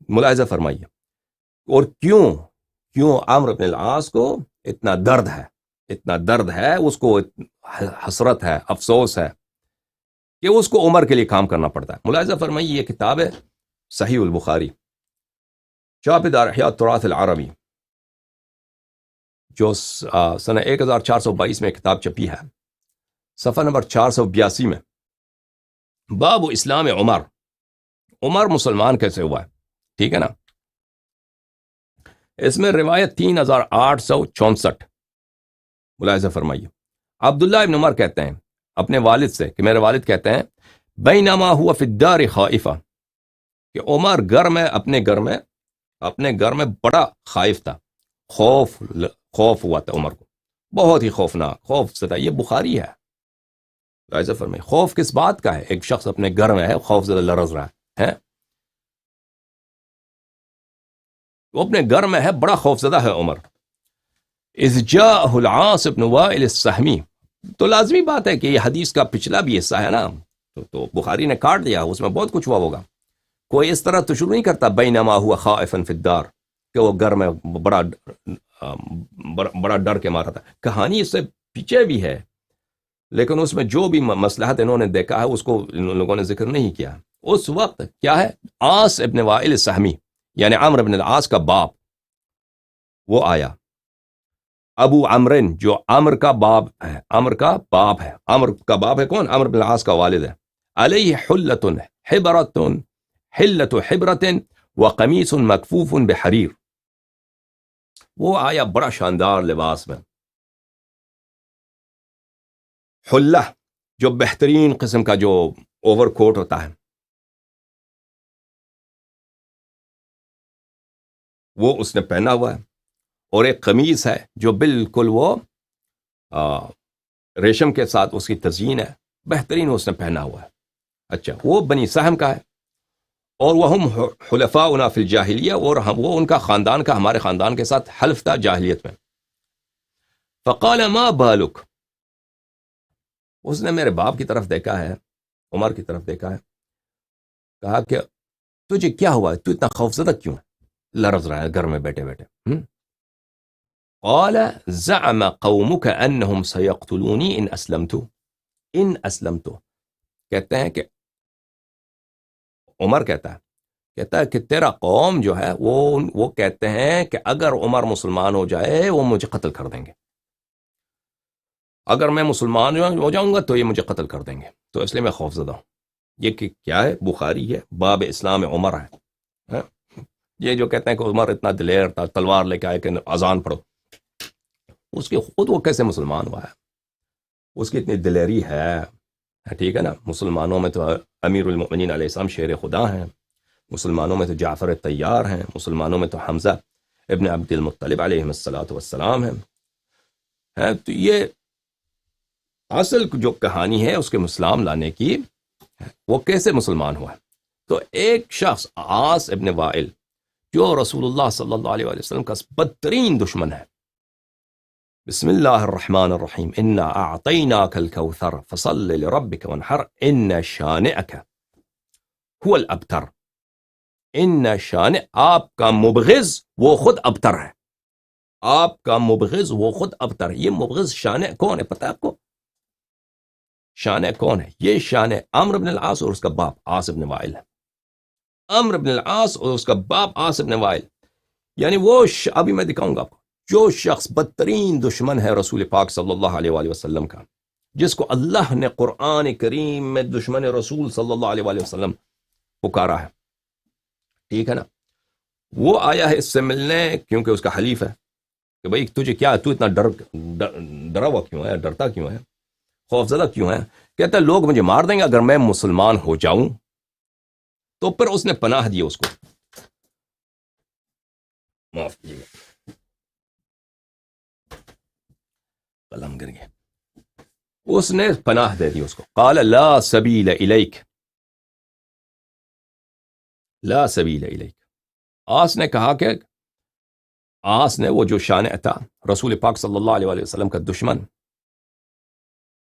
ملاحظہ فرمائیے. اور کیوں عمرو بن العاص کو اتنا درد ہے, اس کو حسرت ہے, افسوس ہے کہ اس کو عمر کے لیے کام کرنا پڑتا ہے. ملاحظہ فرمائیے, یہ کتاب ہے صحیح البخاری, چاپ دار احیاء التراث العربی, جو سنہ 1422 میں کتاب چھپی ہے, صفحہ نمبر 482 میں. باب اسلام عمر مسلمان کیسے ہوا ہے, ٹھیک ہے نا. اس میں روایت 3864. ملاحظہ فرمائیے, عبداللہ ابن عمر کہتے ہیں اپنے والد سے کہ میرے والد کہتے ہیں بینما ہوا فی الدار خائفہ, کہ عمر اپنے گھر میں بڑا خائف تھا, خوف ہوا تھا عمر کو, بہت ہی خوفناک, خوف زدہ. یہ بخاری ہے. ملاحظہ فرمائیے, خوف کس بات کا ہے؟ ایک شخص اپنے گھر میں ہے, خوف زدہ لرز رہا ہے, وہ اپنے گھر میں ہے, بڑا خوف زدہ ہے عمر. اذ جاءہ العاص بن وائل السہمی, تو لازمی بات ہے کہ یہ حدیث کا پچھلا بھی حصہ ہے نا, تو بخاری نے کاٹ دیا, اس میں بہت کچھ ہوا ہوگا. کوئی اس طرح تو شروع نہیں کرتا بینما ہوا خائفا فی الدار, کہ وہ گھر میں بڑا ڈر کے مارا تھا. کہانی اس سے پیچھے بھی ہے, لیکن اس میں جو بھی مصلحت انہوں نے دیکھا ہے اس کو ان لوگوں نے ذکر نہیں کیا. اس وقت کیا ہے, عاص ابن وائل السہمی یعنی عمرو بن العاص کا باپ, وہ آیا. ابو عمرن, جو عمر کا باپ ہے, عمر کا باپ ہے کون؟ عمرو بن العاص کا والد ہے. علیہ حلت حبرت وقمیص مکفوف بحریر, وہ آیا بڑا شاندار لباس میں. حلہ, جو بہترین قسم کا جو اوور کوٹ ہوتا ہے, وہ اس نے پہنا ہوا ہے, اور ایک قمیص ہے جو بالکل وہ ریشم کے ساتھ اس کی تزئین ہے, بہترین اس نے پہنا ہوا ہے. اچھا, وہ بنی سہم کا ہے, اور وہ ہم حلفاؤنا فی الجاہلیہ, اور وہ ان کا خاندان کا ہمارے خاندان کے ساتھ حلف تھا جاہلیت میں. فقال ما بالک, اس نے میرے باپ کی طرف دیکھا ہے, عمر کی طرف دیکھا ہے, کہا کہ تجھے کیا ہوا ہے, تو اتنا خوفزدہ کیوں ہے, لرز رہا ہے گھر میں بیٹھے بیٹھے. قال زعم قومك انهم سيقتلوني ان اسلمت. کہتے ہیں کہ عمر کہتا ہے کہ تیرا قوم جو ہے وہ کہتے ہیں کہ اگر عمر مسلمان ہو جائے وہ مجھے قتل کر دیں گے, اگر میں مسلمان ہو جاؤں گا تو یہ مجھے قتل کر دیں گے, تو اس لیے میں خوف زدہ ہوں. یہ کہ کیا ہے, بخاری ہے, باب اسلام عمر ہے. یہ جو کہتے ہیں کہ عمر اتنا دلیر تھا, تلوار لے کے آئے کہ اذان پڑھو, اس کے خود وہ کیسے مسلمان ہوا ہے, اس کی اتنی دلیری ہے, ٹھیک ہے نا. مسلمانوں میں تو امیر المؤمنین علیہ السلام شیر خدا ہیں, مسلمانوں میں تو جعفر طیار ہیں, مسلمانوں میں تو حمزہ ابن عبد المطلب علیہ السلام ہیں. تو یہ اصل جو کہانی ہے اس کے اسلام لانے کی, وہ کیسے مسلمان ہوا. تو ایک شخص عاص ابن وائل, جو رسول اللہ صلی اللہ علیہ وسلم کا بدترین دشمن ہے. بسم اللہ الرحمن الرحیم, انا اعطیناک الکوثر فصل لربک وانحر ان شانئک هو الابتر. ان شانئ, آپ کا مبغض وہ خود ابتر ہے, آپ کا مبغض وہ خود ابتر ہے. یہ مبغض شانئ کون ہے پتہ ہے آپ کو؟ شانئ کون ہے؟ یہ شانئ عمرو بن العاص اور اس کا باپ عاص بن وائل ہے. عمرو بن العاص اور اس کا باپ عاص بن وائل, یعنی وہ ابھی میں دکھاؤں گا آپ کو, جو شخص بدترین دشمن ہے رسول پاک صلی اللہ علیہ وآلہ وسلم کا, جس کو اللہ نے قرآن کریم میں دشمن رسول صلی اللہ علیہ وآلہ وسلم پکارا ہے, ٹھیک ہے نا. وہ آیا ہے اس سے ملنے, کیونکہ اس کا حلیف ہے کہ بھئی تجھے کیا, تو اتنا ڈرا ہوا کیوں ہے, ڈرتا کیوں ہے, خوف زدہ کیوں ہے. کہتا ہے لوگ مجھے مار دیں گے اگر میں مسلمان ہو جاؤں. تو پھر اس نے پناہ دی اس کو, معاف کیجیے گا قلم گر گیا, اس نے پناہ دے دی اس کو. قال لا سبیل الیک, لا سبیل الیک. آس نے کہا کہ آس نے, وہ جو شانع تھا رسول پاک صلی اللہ علیہ وسلم کا دشمن,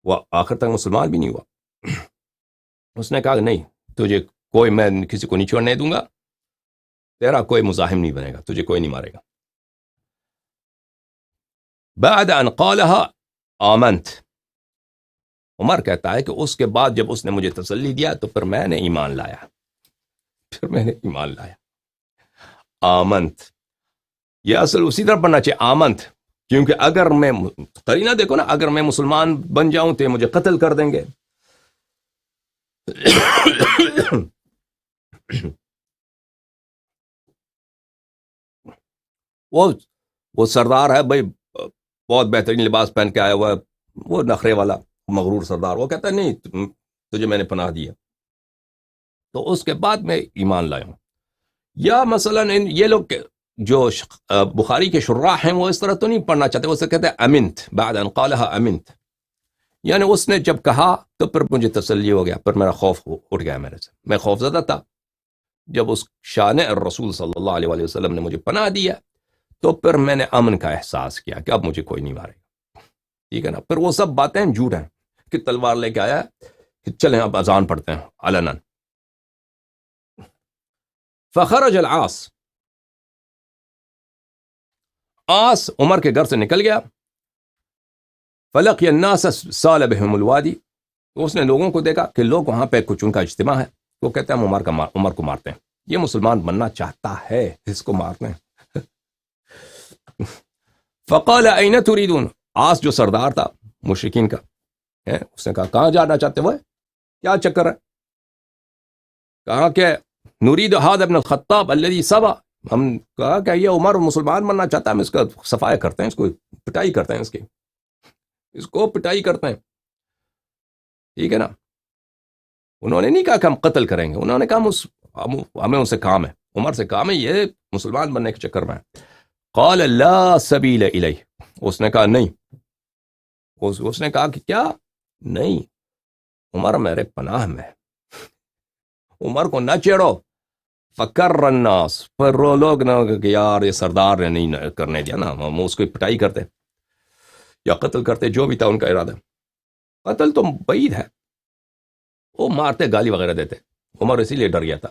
وہ آخر تک مسلمان بھی نہیں ہوا. اس نے کہا کہ نہیں, تجھے کوئی, میں کسی کو نہیں چھوڑنے دوں گا, تیرا کوئی مزاحم نہیں بنے گا، تجھے کوئی نہیں مارے گا. بعد ان قالها آمنت، عمر کہتا ہے کہ اس کے بعد جب اس نے مجھے تسلی دیا تو پھر میں نے ایمان لایا، آمنت. یہ اصل اسی طرح پڑھنا چاہیے آمنت، کیونکہ اگر میں قرینہ دیکھو نا، اگر میں مسلمان بن جاؤں تو یہ مجھے قتل کر دیں گے. وہ سردار ہے بھائی، بہت بہترین لباس پہن کے آیا ہوا ہے، وہ نخرے والا مغرور سردار، وہ کہتا ہے نہیں تجھے میں نے پناہ دیا، تو اس کے بعد میں ایمان لایا ہوں. یا مثلا یہ لوگ جو بخاری کے شراح ہیں وہ اس طرح تو نہیں پڑھنا چاہتے، وہ سے کہتے ہیں امنت، بعد ان قالها امنت، یعنی اس نے جب کہا تو پھر مجھے تسلی ہو گیا، پھر میرا خوف اٹھ گیا میرے سے، میں خوف زدہ تھا. جب اس شان الرسول صلی اللہ علیہ وآلہ وسلم نے مجھے پناہ دیا تو پھر میں نے امن کا احساس کیا کہ اب مجھے کوئی نہیں مارے گا. ٹھیک ہے نا. پھر وہ سب باتیں جھوٹ ہیں کہ تلوار لے کے آیا کہ چلیں اب اذان پڑھتے ہیں علنا. فخرج العاص، عاص عمر کے گھر سے نکل گیا. فلقی الناس سال بهم الوادی، اس نے لوگوں کو دیکھا کہ لوگ وہاں پہ کچھ ان کا اجتماع ہے، وہ کہتے ہیں ہم عمر کو مارتے ہیں، یہ مسلمان بننا چاہتا ہے، اس کو مارتے ہیں. فقال این تریدون، عاص جو سردار تھا مشرکین کا، اس نے کہا کہاں جانا چاہتے ہو، کیا چکر ہے؟ کہا کہ نرید هذا ابن الخطاب الذي سبا، ہم کہا کہ یہ عمر مسلمان بننا چاہتا ہے، ہم اس کا صفائی کرتے ہیں، اس کو پٹائی کرتے ہیں، اس کو پٹائی کرتے ہیں. ٹھیک ہے نا. انہوں نے نہیں کہا کہ ہم قتل کریں گے، انہوں نے کہا ہمیں ان سے کام ہے، عمر سے کام ہے، یہ مسلمان بننے کے چکر میں ہے. قال لا سبیل الیہ، اس نے کہا نہیں، اس نے کہا کہ کیا نہیں، عمر میرے پناہ میں، عمر کو نہ چھیڑو. فکر الناس، پر وہ لوگ نہ کہ یار یہ سردار نے نہیں کرنے دیا نا، ہم اس کو پٹائی کرتے یا قتل کرتے، جو بھی تھا ان کا ارادہ. قتل تو بعید ہے، وہ مارتے گالی وغیرہ دیتے، عمر اسی لیے ڈر گیا تھا.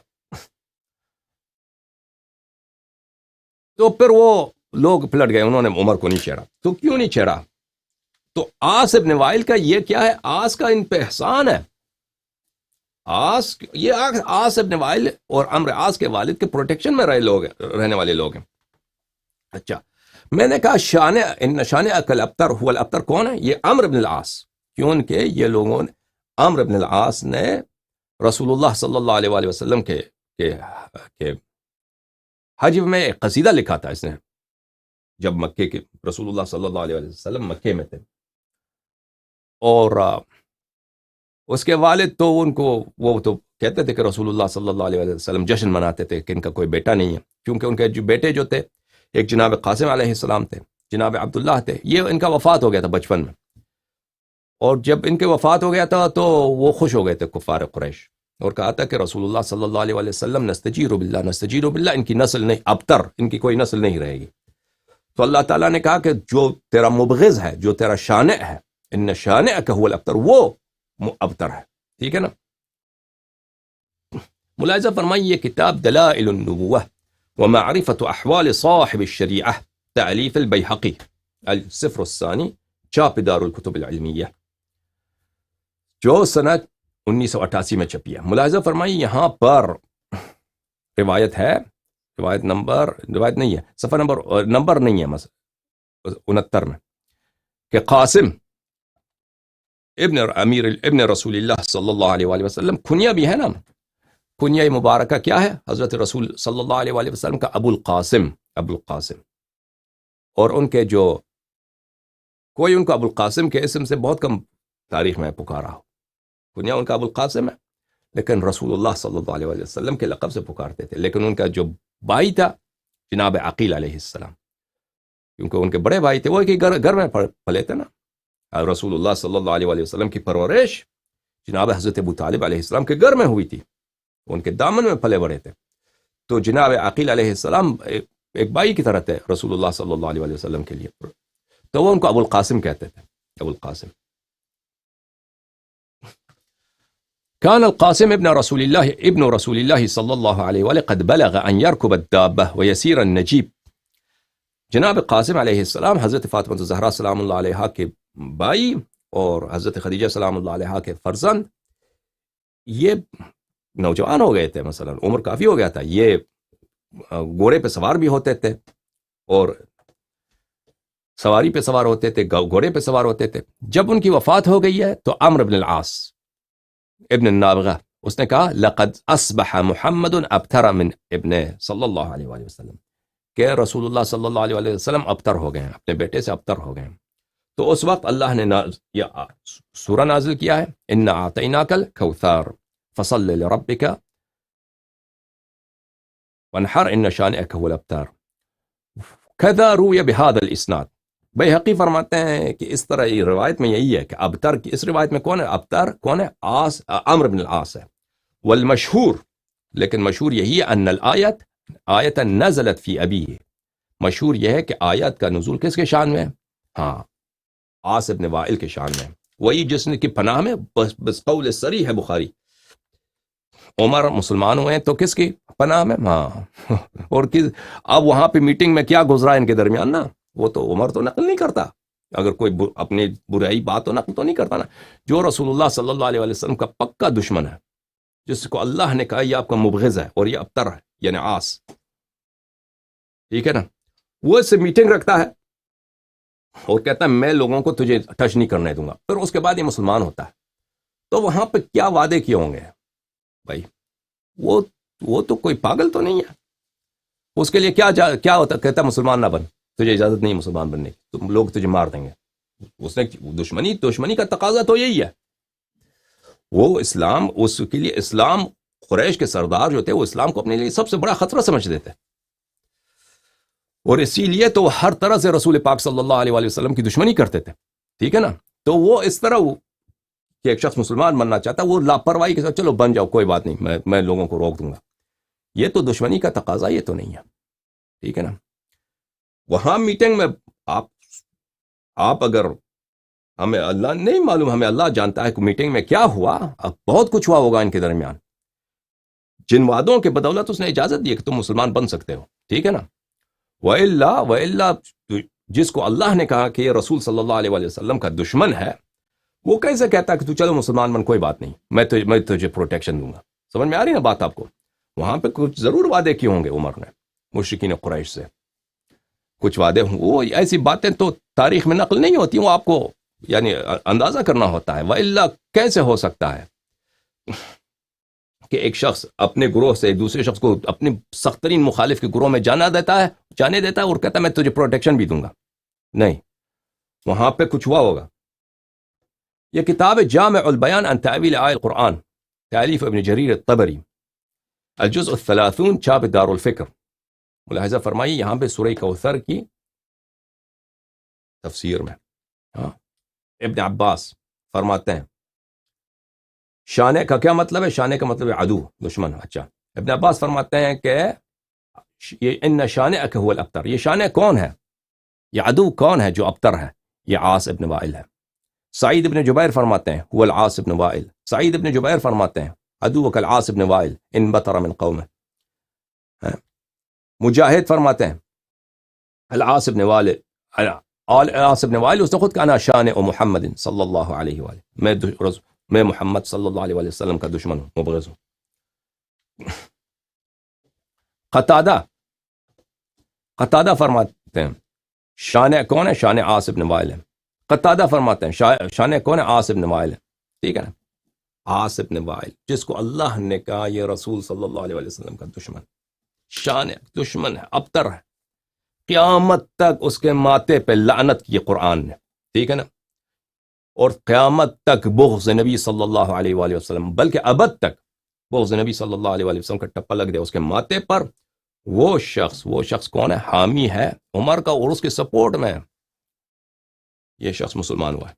تو پھر وہ لوگ پلٹ گئے، انہوں نے عمر کو نہیں چھیڑا. تو کیوں نہیں چھیڑا؟ تو عاص ابن وائل کا یہ کیا ہے، عاص کا ان پہ احسان ہے. عاص ابن وائل اور عمرو عاص کے والد کے پروٹیکشن میں رہنے والے لوگ ہیں. اچھا، میں نے کہا شان اکل ابتر هو الابتر کون ہے؟ یہ عمرو بن العاص، کیونکہ یہ لوگوں نے، عمرو بن العاص نے رسول اللہ صلی اللہ علیہ وآلہ وسلم کے حج میں ایک قصیدہ لکھا تھا. اس نے جب مکے کے رسول اللہ صلی اللہ علیہ وسلم مکے میں تھے، اور اس کے والد تو ان کو وہ تو کہتے تھے کہ رسول اللہ صلی اللہ علیہ وسلم جشن مناتے تھے کہ ان کا کوئی بیٹا نہیں ہے، کیونکہ ان کے جو بیٹے جو تھے، ایک جناب قاسم علیہ السلام تھے، جناب عبداللہ تھے، یہ ان کا وفات ہو گیا تھا بچپن میں. اور جب ان کے وفات ہو گیا تھا تو وہ خوش ہو گئے تھے کفار قریش، اور کہا تھا کہ رسول اللہ صلی اللہ علیہ وسلم نستجیر باللہ، ان کی نسل نہیں، ابتر، ان کی کوئی نسل نہیں رہے گی. تو اللہ تعالیٰ نے کہا کہ جو تیرا مبغض ہے، جو تیرا شانع ہے، ان شانعک هو الابتر، وہ ابتر ہے. ٹھیک ہے نا. ملاحظہ فرمائیے، یہ کتاب دلائل النبوہ ومعرفت احوال صاحب الشریعہ، تألیف البیہقی، الصفر الثانی، چاپ دار الکتب العلمیہ، جو سنہ 1988 میں چھپی ہے. ملاحظہ فرمائیے یہاں پر روایت ہے، روایت نہیں ہے، صفحہ نمبر نہیں ہے، مثلا 69 میں، کہ قاسم ابن رسول اللہ صلی اللہ علیہ وآلہ وسلم، کنیا بھی ہے نا، کنیا مبارکہ کیا ہے؟ حضرت رسول صلی اللہ علیہ وآلہ وسلم کا ابو القاسم. اور ان کے جو کوئی ان کو ابو القاسم کے اسم سے بہت کم تاریخ میں پکارا ہو، کنیا ان کا ابو القاسم ہے، لیکن رسول اللہ صلی اللہ علیہ وآلہ وسلم کے لقب سے پکارتے تھے. لیکن ان کا جو بھائی تھا جناب عقیل علیہ السلام، کیونکہ ان کے بڑے بھائی تھے، وہ ایک ہی گھر میں پلے تھے نا. رسول اللہ صلی اللہ علیہ وآلہ وسلم کی پرورش جناب حضرت ابو طالب علیہ السلام کے گھر میں ہوئی تھی، ان کے دامن میں پلے بڑے تھے. تو جناب عقیل علیہ السلام ایک بھائی کی طرح تھے رسول اللہ صلی اللہ علیہ وآلہ وسلم کے لیے، تو وہ ان کو ابو القاسم کہتے تھے، ابو القاسم. كان القاسم ابن رسول الله صلی اللہ علیہ وآلہ قد بلغ ان يركب الدابة ويسير النجيب. جناب قاسم علیہ السلام حضرت فاطمہ الزہرا سلام اللہ علیہا کے بھائی اور حضرت خدیجہ سلام اللہ علیہا کے فرزند، یہ نوجوان ہو گئے تھے، مثلا عمر کافی ہو گیا تھا، یہ گھوڑے پہ سوار بھی ہوتے تھے اور سواری پہ سوار ہوتے تھے، گھوڑے پہ سوار ہوتے تھے. جب ان کی وفات ہو گئی ہے تو عمرو بن العاص ابن النابغہ اس نے کہا لقد اصبح محمد ابتر من ابن صلی اللہ علیہ وآلہ وسلم، کہ رسول اللہ صلی اللہ علیہ وآلہ وسلم ابتر ہو گئے ہیں، اپنے بیٹے سے ابتر ہو گئے ہیں. تو اس وقت اللہ نے یہ سورہ نازل کیا ہے، انا اعطیناک الکوثر فصل لربک وانحر ان شانئک هو الابتر. کذا روی بهذا الاسناد. بیہقی فرماتے ہیں کہ اس طرح یہ روایت میں یہی ہے کہ ابتر کی اس روایت میں کون ہے؟ ابتر کون ہے؟ عمرو بن العاص ہے. والمشہور، لیکن مشہور یہی ہے ان آیت نزلت فی ابیہ، مشہور یہ ہے کہ آیت کا نزول کس کے شان میں ہے؟ ہاں، عاص ابن وائل کے شان میں ہے. وہی جس نے کی پناہ میں بس قول صریح ہے بخاری. عمر مسلمان ہوئے ہیں تو کس کی پناہ میں؟ ہاں. اور اب وہاں پہ میٹنگ میں کیا گزرا ان کے درمیان نا، وہ تو عمر تو نقل نہیں کرتا، اگر کوئی اپنی برائی بات تو نقل تو نہیں کرتا نا. جو رسول اللہ صلی اللہ علیہ وسلم کا پکا دشمن ہے، جس کو اللہ نے کہا یہ آپ کا مبغض ہے اور یہ ابتر ہے، یعنی عاص، ٹھیک ہے نا، وہ اس سے میٹنگ رکھتا ہے اور کہتا ہے میں لوگوں کو تجھے ٹچ نہیں کرنے دوں گا. پھر اس کے بعد یہ مسلمان ہوتا ہے. تو وہاں پہ کیا وعدے کیے ہوں گے بھائی؟ وہ تو کوئی پاگل تو نہیں ہے. اس کے لیے کیا ہوتا، کہتا مسلمان نہ بن، تجھے اجازت نہیں مسلمان بننے کی، تم لوگ تجھے مار دیں گے. اس نے دشمنی کا تقاضا تو یہی ہے. وہ اسلام، اس کے لیے اسلام، قریش کے سردار جو تھے وہ اسلام کو اپنے لیے سب سے بڑا خطرہ سمجھتے تھے، اور اسی لیے تو ہر طرح سے رسول پاک صلی اللہ علیہ وآلہ وسلم کی دشمنی کرتے تھے، ٹھیک ہے نا. تو وہ اس طرح کہ ایک شخص مسلمان بننا چاہتا، وہ لاپرواہی کے ساتھ چلو بن جاؤ کوئی بات نہیں، میں لوگوں کو روک دوں گا، یہ تو دشمنی کا تقاضا یہ تو نہیں ہے، ٹھیک ہے نا. وہاں میٹنگ میں آپ اگر ہمیں اللہ نہیں معلوم، ہمیں اللہ جانتا ہے کہ میٹنگ میں کیا ہوا، اب بہت کچھ ہوا ہوگا ان کے درمیان، جن وعدوں کے بدولت اس نے اجازت دی کہ تم مسلمان بن سکتے ہو، ٹھیک ہے نا. وَإِلَّا جس کو اللہ نے کہا کہ یہ رسول صلی اللہ علیہ وآلہ وسلم کا دشمن ہے، وہ کیسے کہتا کہ تو چلو مسلمان بن، کوئی بات نہیں، میں تجھے پروٹیکشن دوں گا. سمجھ میں آ رہی نا بات آپ کو؟ وہاں پہ کچھ ضرور وعدے کیے ہوں گے عمر نے مشرکین قریش سے، کچھ وعدے ہوں. وہ ایسی باتیں تو تاریخ میں نقل نہیں ہوتی، وہ آپ کو یعنی اندازہ کرنا ہوتا ہے. وَإِلَّا کیسے ہو سکتا ہے کہ ایک شخص اپنے گروہ سے ایک دوسرے شخص کو اپنے سخت ترین مخالف کے گروہ میں جانے دیتا ہے اور کہتا ہے میں تجھے پروٹیکشن بھی دوں گا؟ نہیں، وہاں پہ کچھ ہوا ہوگا. یہ کتاب جامع البیان عن تأویل آیات القرآن، تالیف ابن جریر الطبری، الجزء 30، چھاپ دار الفکر. ملاحظہ فرمائیے یہاں پہ سورہ کوثر کی تفسیر میں ابن عباس فرماتے ہیں شانے کا کیا مطلب ہے؟ شانے کا مطلب ہے عدو، دشمن. اچھا، ابن عباس فرماتے ہیں کہ یہ ان شانئک هو الابتر، یہ شانے کون ہے، یہ عدو کون ہے جو ابتر ہے؟ یہ عاص ابن وائل ہے. سعید ابن جبیر فرماتے ہیں هو العاص ابن وائل. سعید ابن جبیر فرماتے ہیں عدوک العاص ابن وائل ان بطر من قومه. مجاہد فرماتے ہیں العاص ابن وائل، العاص ابن وائل اس نے خود کہا انا شانئ محمد صلی اللہ علیہ وآلہ، میں محمد صلی اللہ علیہ وسلم کا دشمن ہوں، مبغض ہوں. قتادہ فرماتے ہیں شانئ کون ہے؟ شانئ عاص ابن وائل ہے. قتادہ فرماتے ہیں شانئ کون ہے؟ عاص ابن وائل ہے، ٹھیک ہے نا. عاص ابن وائل جس کو اللہ نے کہا یہ رسول صلی اللہ علیہ وسلم کا دشمن، شانئ دشمن ہے، ابتر ہے، قیامت تک اس کے ماتھے پہ لعنت کی قرآن نے، ٹھیک ہے نا. اور قیامت تک بغض نبی صلی اللہ علیہ وآلہ وسلم، بلکہ ابد تک بغض نبی صلی اللہ علیہ وآلہ وسلم کا ٹپا لگ دے اس کے ماتھے پر. وہ شخص کون ہے؟ حامی ہے عمر کا اور اس کے سپورٹ میں یہ شخص مسلمان ہوا ہے.